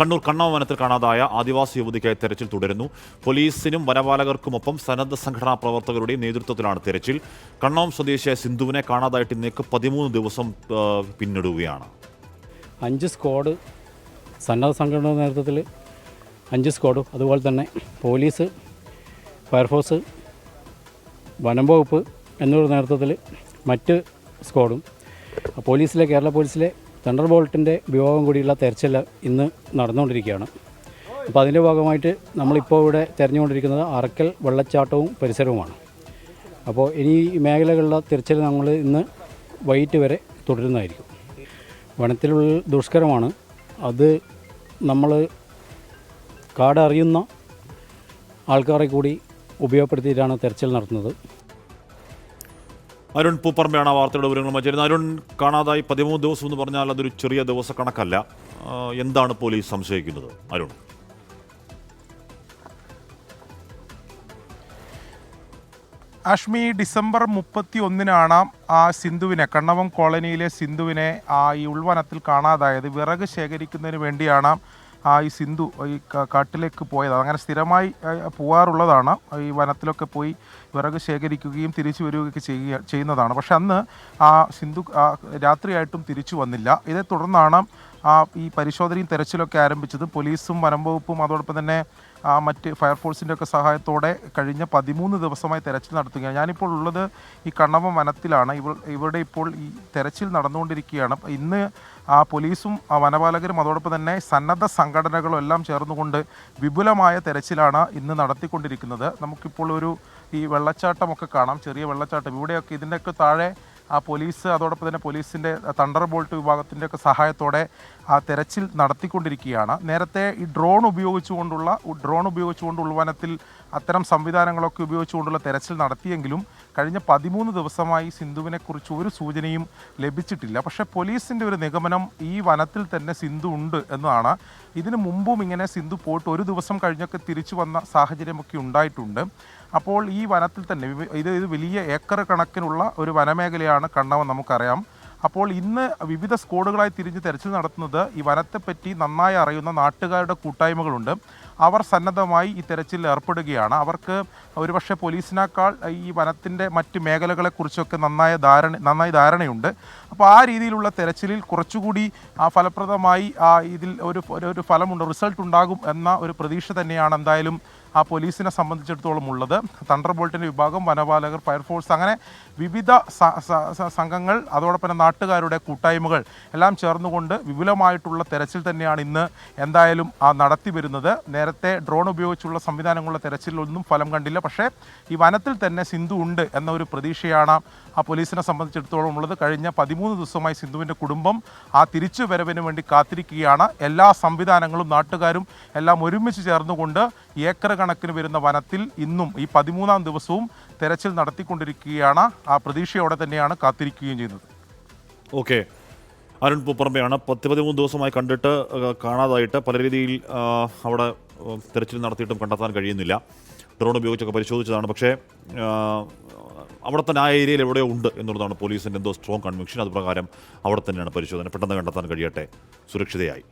കണ്ണൂർ കണ്ണാവ് വനത്തിൽ കാണാതായ ആദിവാസി യുവതിക്കായി തെരച്ചിൽ തുടരുന്നു. പോലീസിനും വനപാലകർക്കുമൊപ്പം സന്നദ്ധ സംഘടനാ പ്രവർത്തകരുടെയും നേതൃത്വത്തിലാണ് തെരച്ചിൽ. കണ്ണാവ് സ്വദേശിയായ സിന്ധുവിനെ കാണാതായിട്ട് ഇന്നേക്ക് 13 ദിവസം പിന്നിടുകയാണ്. 5 സ്ക്വാഡ് സന്നദ്ധ സംഘടനാ നേതൃത്വത്തിൽ 5 സ്ക്വാഡും അതുപോലെ തന്നെ പോലീസ്, ഫയർഫോഴ്സ്, വനം വകുപ്പ് എന്നിവരുടെ നേതൃത്വത്തിൽ മറ്റ് സ്ക്വാഡും കേരള പോലീസിലെ തണ്ടർ ബോൾട്ടിൻ്റെ വിഭാഗം കൂടിയുള്ള തെരച്ചിൽ ഇന്ന് നടന്നുകൊണ്ടിരിക്കുകയാണ്. അപ്പോൾ അതിൻ്റെ ഭാഗമായിട്ട് നമ്മളിപ്പോൾ ഇവിടെ തിരഞ്ഞുകൊണ്ടിരിക്കുന്നത് അറക്കൽ വെള്ളച്ചാട്ടവും പരിസരവുമാണ്. അപ്പോൾ ഇനി ഈ മേഖലകളിലെ തിരച്ചിൽ നമ്മൾ ഇന്ന് വൈകിട്ട് വരെ തുടരുന്നതായിരിക്കും. വനത്തിലുള്ള ദുഷ്കരമാണ്. അത് നമ്മൾ കാടറിയുന്ന ആൾക്കാരെ കൂടി ഉപയോഗപ്പെടുത്തിയിട്ടാണ് തെരച്ചിൽ നടത്തുന്നത്. അരുൺ പൂപ്പറമ്പയാണ് വാർത്തയുടെ വിവരങ്ങളുമായി ചേരുന്നത്. അരുൺ, കാണാതായി 13 ദിവസം എന്ന് പറഞ്ഞാൽ അതൊരു ചെറിയ ദിവസ കണക്കല്ല. എന്താണ് പോലീസ് സംശയിക്കുന്നത് അരുൺ? അഷ്മി, ഡിസംബർ 31-നാണ് ആ സിന്ധുവിനെ, കണ്ണവം കോളനിയിലെ സിന്ധുവിനെ ഈ ഉൾവനത്തിൽ കാണാതായത്. വിറക് ശേഖരിക്കുന്നതിന് വേണ്ടിയാണ് ഈ സിന്ധു ഈ കാട്ടിലേക്ക് പോയത്. അങ്ങനെ സ്ഥിരമായി പോകാറുള്ളതാണ്. ഈ വനത്തിലൊക്കെ പോയി വിറക് ശേഖരിക്കുകയും തിരിച്ചു വരികയൊക്കെ ചെയ്യുന്നതാണ്. പക്ഷെ അന്ന് സിന്ധു രാത്രിയായിട്ടും തിരിച്ചു വന്നില്ല. ഇതേ തുടർന്നാണ് ഈ പരിശോധനയും തെരച്ചിലൊക്കെ ആരംഭിച്ചത്. പോലീസും വനം വകുപ്പും അതോടൊപ്പം തന്നെ മറ്റ് ഫയർഫോഴ്സിൻ്റെ ഒക്കെ സഹായത്തോടെ കഴിഞ്ഞ 13 ദിവസമായി തെരച്ചിൽ നടത്തുകയാണ്. ഞാനിപ്പോൾ ഉള്ളത് ഈ കണ്ണവം വനത്തിലാണ്. ഇവിടെ ഇപ്പോൾ ഈ തെരച്ചിൽ നടന്നുകൊണ്ടിരിക്കുകയാണ്. ഇന്ന് പോലീസും വനപാലകരും അതോടൊപ്പം തന്നെ സന്നദ്ധ സംഘടനകളും എല്ലാം ചേർന്നുകൊണ്ട് വിപുലമായ തെരച്ചിലാണ് ഇന്ന് നടത്തിക്കൊണ്ടിരിക്കുന്നത്. നമുക്കിപ്പോൾ ഈ വെള്ളച്ചാട്ടമൊക്കെ കാണാം, ചെറിയ വെള്ളച്ചാട്ടം. ഇവിടെയൊക്കെ ഇതിൻ്റെയൊക്കെ താഴെ പോലീസ് അതോടൊപ്പം തന്നെ പോലീസിൻ്റെ തണ്ടർ ബോൾട്ട് വിഭാഗത്തിൻ്റെയൊക്കെ സഹായത്തോടെ തെരച്ചിൽ നടത്തിക്കൊണ്ടിരിക്കുകയാണ്. നേരത്തെ ഈ ഡ്രോൺ ഉപയോഗിച്ചുകൊണ്ട് ഉൾവനത്തിൽ അത്തരം സംവിധാനങ്ങളൊക്കെ ഉപയോഗിച്ചുകൊണ്ടുള്ള തെരച്ചിൽ നടത്തിയെങ്കിലും കഴിഞ്ഞ 13 ദിവസമായി സിന്ധുവിനെക്കുറിച്ച് ഒരു സൂചനയും ലഭിച്ചിട്ടില്ല. പക്ഷേ പോലീസിൻ്റെ ഒരു നിഗമനം ഈ വനത്തിൽ തന്നെ സിന്ധു ഉണ്ട് എന്നതാണ്. ഇതിനു മുമ്പും ഇങ്ങനെ സിന്ധു പോയിട്ട് ഒരു ദിവസം കഴിഞ്ഞൊക്കെ തിരിച്ചു വന്ന സാഹചര്യമൊക്കെ ഉണ്ടായിട്ടുണ്ട്. അപ്പോൾ ഈ വനത്തിൽ തന്നെ ഇത് വലിയ ഏക്കർ കണക്കിനുള്ള ഒരു വനമേഖലയാണ് കണ്ണവം, നമുക്കറിയാം. അപ്പോൾ ഇന്ന് വിവിധ സ്ക്വാഡുകളായി തിരിഞ്ഞ് തെരച്ചിൽ നടത്തുന്നത് ഈ വനത്തെപ്പറ്റി നന്നായി അറിയുന്ന നാട്ടുകാരുടെ കൂട്ടായ്മകളുണ്ട്. അവർ സന്നദ്ധമായി ഈ തെരച്ചിലിൽ ഏർപ്പെടുകയാണ്. അവർക്ക് ഒരുപക്ഷെ പോലീസിനേക്കാൾ ഈ വനത്തിൻ്റെ മറ്റ് മേഖലകളെക്കുറിച്ചൊക്കെ നന്നായി ധാരണയുണ്ട്. അപ്പോൾ ആ രീതിയിലുള്ള തെരച്ചിലിൽ കുറച്ചുകൂടി ഫലപ്രദമായി ഇതിൽ ഒരു ഫലമുണ്ട്, റിസൾട്ട് ഉണ്ടാകും എന്ന ഒരു പ്രതീക്ഷ തന്നെയാണ് എന്തായാലും പോലീസിനെ സംബന്ധിച്ചിടത്തോളം ഉള്ളത്. തണ്ടർ ബോൾട്ടിൻ്റെ വിഭാഗം, വനപാലകർ, ഫയർഫോഴ്സ്, അങ്ങനെ വിവിധ സംഘങ്ങൾ അതോടൊപ്പം തന്നെ നാട്ടുകാരുടെ കൂട്ടായ്മകൾ എല്ലാം ചേർന്നുകൊണ്ട് വിപുലമായിട്ടുള്ള തെരച്ചിൽ തന്നെയാണ് ഇന്ന് എന്തായാലും നടത്തി വരുന്നത്. നേരത്തെ ഡ്രോൺ ഉപയോഗിച്ചുള്ള സംവിധാനങ്ങളുടെ തെരച്ചിലൊന്നും ഫലം കണ്ടില്ല. പക്ഷേ ഈ വനത്തിൽ തന്നെ സിന്ധു ഉണ്ട് എന്ന ഒരു പ്രതീക്ഷയാണ് പോലീസിനെ സംബന്ധിച്ചിടത്തോളം ഉള്ളത്. കഴിഞ്ഞ 13 ദിവസമായി സിന്ധുവിൻ്റെ കുടുംബം തിരിച്ചു വരവിന് വേണ്ടി കാത്തിരിക്കുകയാണ്. എല്ലാ സംവിധാനങ്ങളും നാട്ടുകാരും എല്ലാം ഒരുമിച്ച് ചേർന്നുകൊണ്ട് ഏക്കർ കണക്കിന് വരുന്ന വനത്തിൽ ഇന്നും ഈ 13-ാം ദിവസവും തെരച്ചിൽ നടത്തിക്കൊണ്ടിരിക്കുകയാണ്. പ്രതീക്ഷയോടെ തന്നെയാണ് കാത്തിരിക്കുകയും ചെയ്യുന്നത്. ഓക്കെ, അരുൺ പൂപ്പറമ്പയാണ്. 13 ദിവസമായി കണ്ടിട്ട് കാണാതായിട്ട് പല രീതിയിൽ അവിടെ തെരച്ചിൽ നടത്തിയിട്ടും കണ്ടെത്താൻ കഴിയുന്നില്ല. ഡ്രോൺ ഉപയോഗിച്ചൊക്കെ പരിശോധിച്ചതാണ്. പക്ഷേ അവിടെ തന്നെ ആ ഏരിയയിൽ എവിടെയോ ഉണ്ട് എന്നുള്ളതാണ് പോലീസിൻ്റെ എന്തോ സ്ട്രോങ് കൺവിക്ഷൻ. അതുപ്രകാരം അവിടെ തന്നെയാണ് പരിശോധന. പെട്ടെന്ന് കണ്ടെത്താൻ കഴിയട്ടെ സുരക്ഷിതയായി.